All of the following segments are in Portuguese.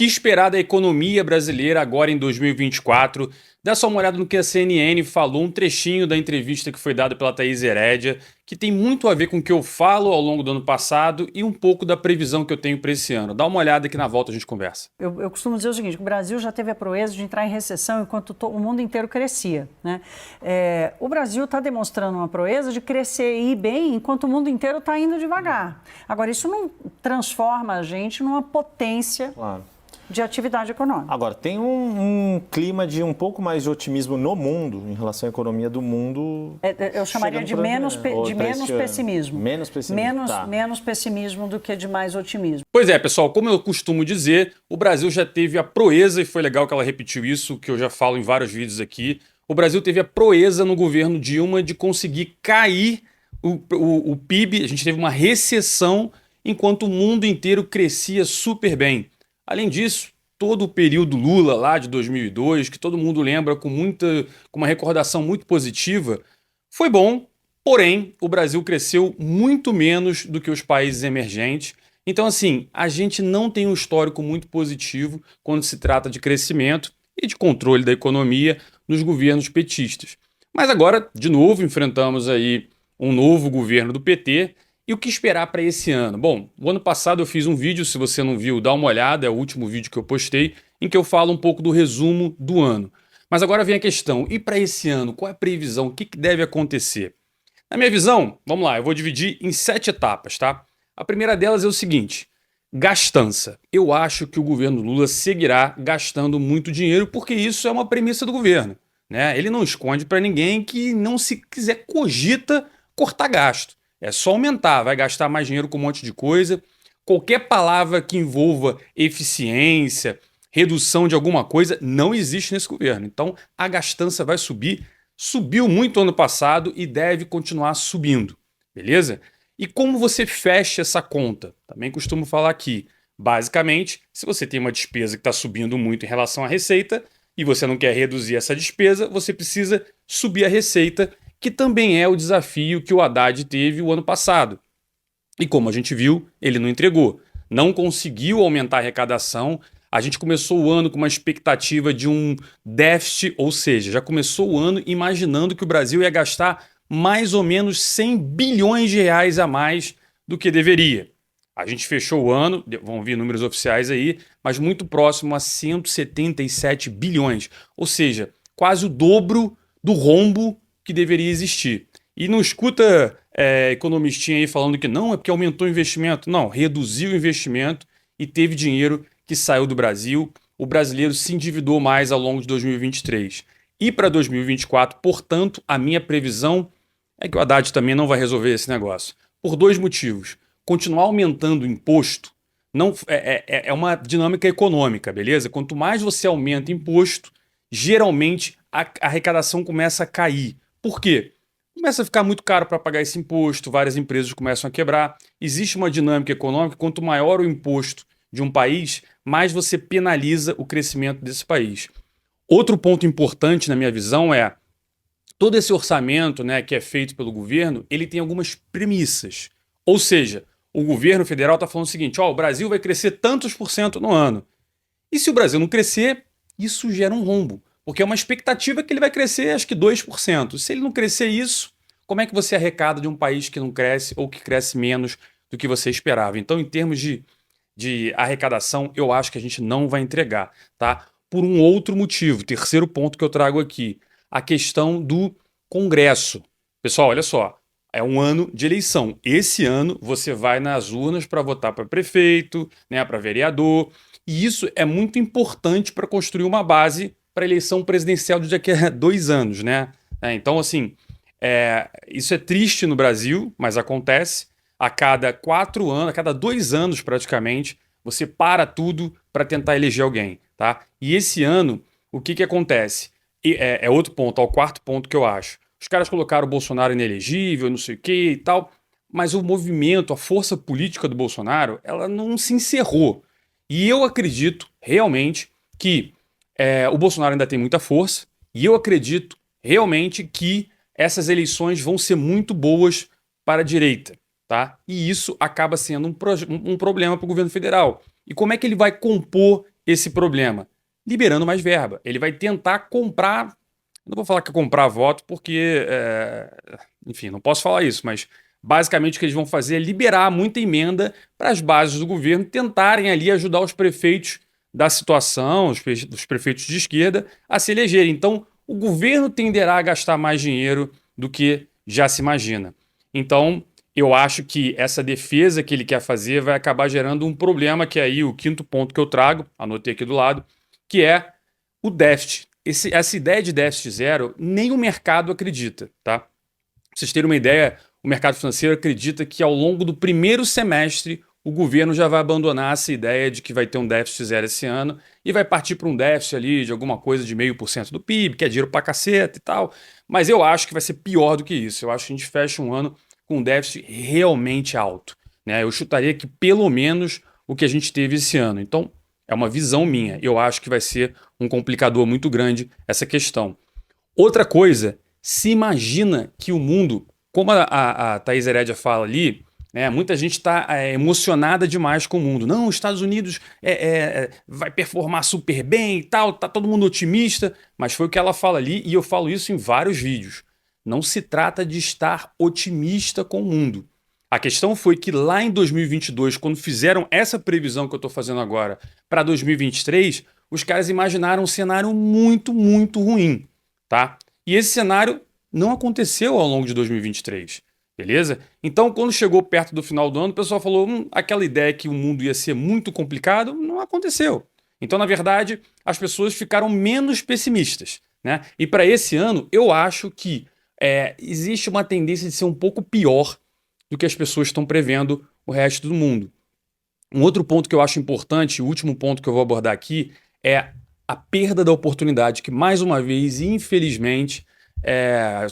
que esperar da economia brasileira agora em 2024? Dá só uma olhada no que a CNN falou, um trechinho da entrevista que foi dada pela Thaís Herédia, que tem muito a ver com o que eu falo ao longo do ano passado e um pouco da previsão que eu tenho para esse ano. Dá uma olhada que na volta a gente conversa. Eu costumo dizer o seguinte, o Brasil já teve a proeza de entrar em recessão enquanto o mundo inteiro crescia, né? O Brasil está demonstrando uma proeza de crescer e ir bem enquanto o mundo inteiro está indo devagar. Agora, isso não transforma a gente numa potência de atividade econômica. Agora, tem um clima de um pouco mais de otimismo no mundo, em relação à economia do mundo. Eu chamaria de menos pessimismo. Menos pessimismo. Menos pessimismo do que de mais otimismo. Pois é, pessoal, como eu costumo dizer, o Brasil já teve a proeza, e foi legal que ela repetiu isso, que eu já falo em vários vídeos aqui. O Brasil teve a proeza no governo Dilma de conseguir cair o PIB, a gente teve uma recessão, enquanto o mundo inteiro crescia super bem. Além disso, todo o período Lula lá de 2002, que todo mundo lembra com uma recordação muito positiva, foi bom, porém o Brasil cresceu muito menos do que os países emergentes. Então assim, a gente não tem um histórico muito positivo quando se trata de crescimento e de controle da economia nos governos petistas. Mas agora, de novo, enfrentamos aí um novo governo do PT. E o que esperar para esse ano? Bom, o ano passado eu fiz um vídeo, se você não viu, dá uma olhada, é o último vídeo que eu postei, em que eu falo um pouco do resumo do ano. Mas agora vem a questão, e para esse ano, qual é a previsão? O que deve acontecer? Na minha visão, vamos lá, eu vou dividir em 7 etapas, tá? A primeira delas é o seguinte, gastança. Eu acho que o governo Lula seguirá gastando muito dinheiro, porque isso é uma premissa do governo, né? Ele não esconde para ninguém que não se quiser cogita cortar gasto. É só aumentar, vai gastar mais dinheiro com um monte de coisa. Qualquer palavra que envolva eficiência, redução de alguma coisa, não existe nesse governo. Então, a gastança vai subir. Subiu muito ano passado e deve continuar subindo, beleza? E como você fecha essa conta? Também costumo falar aqui. Basicamente, se você tem uma despesa que está subindo muito em relação à receita e você não quer reduzir essa despesa, você precisa subir a receita, que também é o desafio que o Haddad teve o ano passado. E como a gente viu, ele não entregou. Não conseguiu aumentar a arrecadação. A gente começou o ano com uma expectativa de um déficit, ou seja, já começou o ano imaginando que o Brasil ia gastar mais ou menos 100 bilhões de reais a mais do que deveria. A gente fechou o ano, vão vir números oficiais aí, mas muito próximo a 177 bilhões. Ou seja, quase o dobro do rombo que deveria existir. E não escuta economistinha aí falando que não, é porque aumentou o investimento. Não, reduziu o investimento e teve dinheiro que saiu do Brasil. O brasileiro se endividou mais ao longo de 2023. E para 2024, portanto, a minha previsão é que o Haddad também não vai resolver esse negócio. Por 2 motivos. Continuar aumentando o imposto não, é uma dinâmica econômica, beleza? Quanto mais você aumenta imposto, geralmente a arrecadação começa a cair. Por quê? Começa a ficar muito caro para pagar esse imposto, várias empresas começam a quebrar. Existe uma dinâmica econômica, quanto maior o imposto de um país, mais você penaliza o crescimento desse país. Outro ponto importante na minha visão é todo esse orçamento, né, que é feito pelo governo, ele tem algumas premissas. Ou seja, o governo federal está falando o seguinte, o Brasil vai crescer tantos por cento no ano. E se o Brasil não crescer, isso gera um rombo. Porque é uma expectativa que ele vai crescer, acho que 2%. Se ele não crescer isso, como é que você arrecada de um país que não cresce ou que cresce menos do que você esperava? Então, em termos de arrecadação, eu acho que a gente não vai entregar, tá? Por um outro motivo, terceiro ponto que eu trago aqui, a questão do Congresso. Pessoal, olha só, é um ano de eleição. Esse ano você vai nas urnas para votar para prefeito, né, para vereador, e isso é muito importante para construir uma base para a eleição presidencial de daqui a 2 anos, né? Então, assim, isso é triste no Brasil, mas acontece. A cada 4 anos, a cada 2 anos praticamente, você para tudo para tentar eleger alguém, tá? E esse ano, o que acontece? É outro ponto, é o quarto ponto que eu acho. Os caras colocaram o Bolsonaro inelegível, não sei o que e tal, mas o movimento, a força política do Bolsonaro, ela não se encerrou. E eu acredito realmente que o Bolsonaro ainda tem muita força, e eu acredito realmente que essas eleições vão ser muito boas para a direita, tá? E isso acaba sendo um problema para o governo federal. E como é que ele vai compor esse problema? Liberando mais verba. Ele vai tentar comprar, não vou falar que é comprar voto porque, enfim, não posso falar isso, mas basicamente o que eles vão fazer é liberar muita emenda para as bases do governo tentarem ali ajudar os prefeitos da situação, os prefeitos de esquerda, a se elegerem. Então, o governo tenderá a gastar mais dinheiro do que já se imagina. Então, eu acho que essa defesa que ele quer fazer vai acabar gerando um problema, que é aí o quinto ponto que eu trago, anotei aqui do lado, que é o déficit. Essa ideia de déficit zero, nem o mercado acredita, tá? Pra vocês terem uma ideia, o mercado financeiro acredita que ao longo do primeiro semestre o governo já vai abandonar essa ideia de que vai ter um déficit zero esse ano e vai partir para um déficit ali de alguma coisa de 0,5% do PIB, que é dinheiro pra caceta e tal. Mas eu acho que vai ser pior do que isso. Eu acho que a gente fecha um ano com um déficit realmente alto, né? Eu chutaria que pelo menos o que a gente teve esse ano. Então, é uma visão minha. Eu acho que vai ser um complicador muito grande essa questão. Outra coisa, se imagina que o mundo, como a Thaís Herédia fala ali, muita gente está emocionada demais com o mundo. Não, os Estados Unidos vai performar super bem e tal, tá todo mundo otimista, mas foi o que ela fala ali e eu falo isso em vários vídeos. Não se trata de estar otimista com o mundo. A questão foi que lá em 2022, quando fizeram essa previsão que eu estou fazendo agora para 2023, os caras imaginaram um cenário muito, muito ruim, tá? E esse cenário não aconteceu ao longo de 2023. Beleza? Então, quando chegou perto do final do ano, o pessoal falou, aquela ideia que o mundo ia ser muito complicado, não aconteceu. Então, na verdade, as pessoas ficaram menos pessimistas, né? E para esse ano, eu acho que existe uma tendência de ser um pouco pior do que as pessoas estão prevendo o resto do mundo. Um outro ponto que eu acho importante, o último ponto que eu vou abordar aqui, é a perda da oportunidade, que mais uma vez, infelizmente,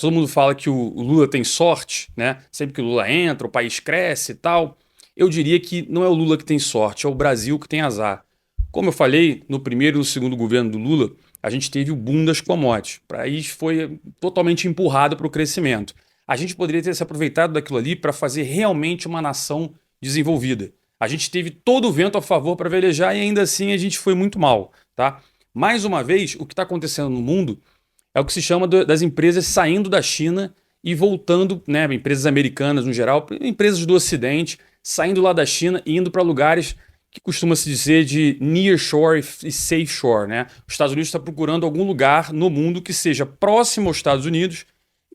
todo mundo fala que o Lula tem sorte, né? Sempre que o Lula entra, o país cresce e tal. Eu diria que não é o Lula que tem sorte, é o Brasil que tem azar. Como eu falei, no primeiro e no segundo governo do Lula, a gente teve o boom das commodities. O país foi totalmente empurrado para o crescimento. A gente poderia ter se aproveitado daquilo ali para fazer realmente uma nação desenvolvida. A gente teve todo o vento a favor para velejar e ainda assim a gente foi muito mal, tá? Mais uma vez, o que está acontecendo no mundo é o que se chama das empresas saindo da China e voltando, né, empresas americanas no geral, empresas do Ocidente, saindo lá da China e indo para lugares que costuma-se dizer de nearshore e safe shore, né? Os Estados Unidos está procurando algum lugar no mundo que seja próximo aos Estados Unidos,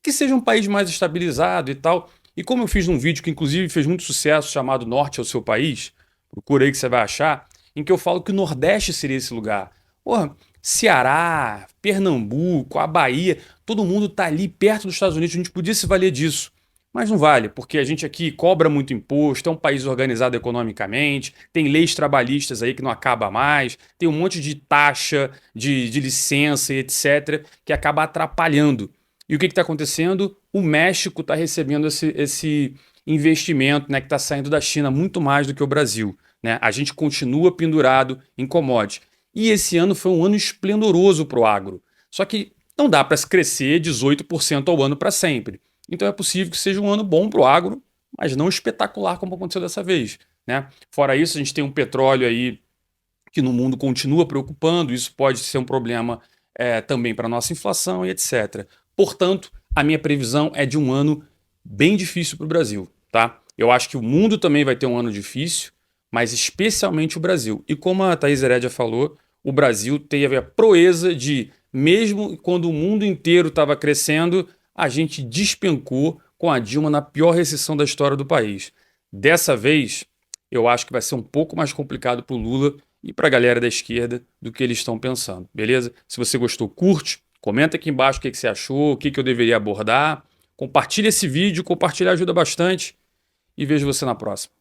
que seja um país mais estabilizado e tal. E como eu fiz num vídeo que inclusive fez muito sucesso, chamado Norte é o Seu País, procura aí que você vai achar, em que eu falo que o Nordeste seria esse lugar. Porra, Ceará, Pernambuco, a Bahia, todo mundo está ali perto dos Estados Unidos, a gente podia se valer disso. Mas não vale, porque a gente aqui cobra muito imposto, é um país organizado economicamente, tem leis trabalhistas aí que não acaba mais, tem um monte de taxa, de licença e etc., que acaba atrapalhando. E o que está acontecendo? O México está recebendo esse investimento, né, que está saindo da China muito mais do que o Brasil, né? A gente continua pendurado em commodities. E esse ano foi um ano esplendoroso para o agro. Só que não dá para se crescer 18% ao ano para sempre. Então é possível que seja um ano bom para o agro, mas não espetacular como aconteceu dessa vez, né? Fora isso, a gente tem um petróleo aí que no mundo continua preocupando, isso pode ser um problema também para a nossa inflação e etc. Portanto, a minha previsão é de um ano bem difícil para o Brasil, tá? Eu acho que o mundo também vai ter um ano difícil, mas especialmente o Brasil. E como a Thaís Herédia falou, o Brasil teve a proeza de, mesmo quando o mundo inteiro estava crescendo, a gente despencou com a Dilma na pior recessão da história do país. Dessa vez, eu acho que vai ser um pouco mais complicado para o Lula e para a galera da esquerda do que eles estão pensando, beleza? Se você gostou, curte, comenta aqui embaixo o que você achou, o que eu deveria abordar, compartilha esse vídeo, compartilhar ajuda bastante e vejo você na próxima.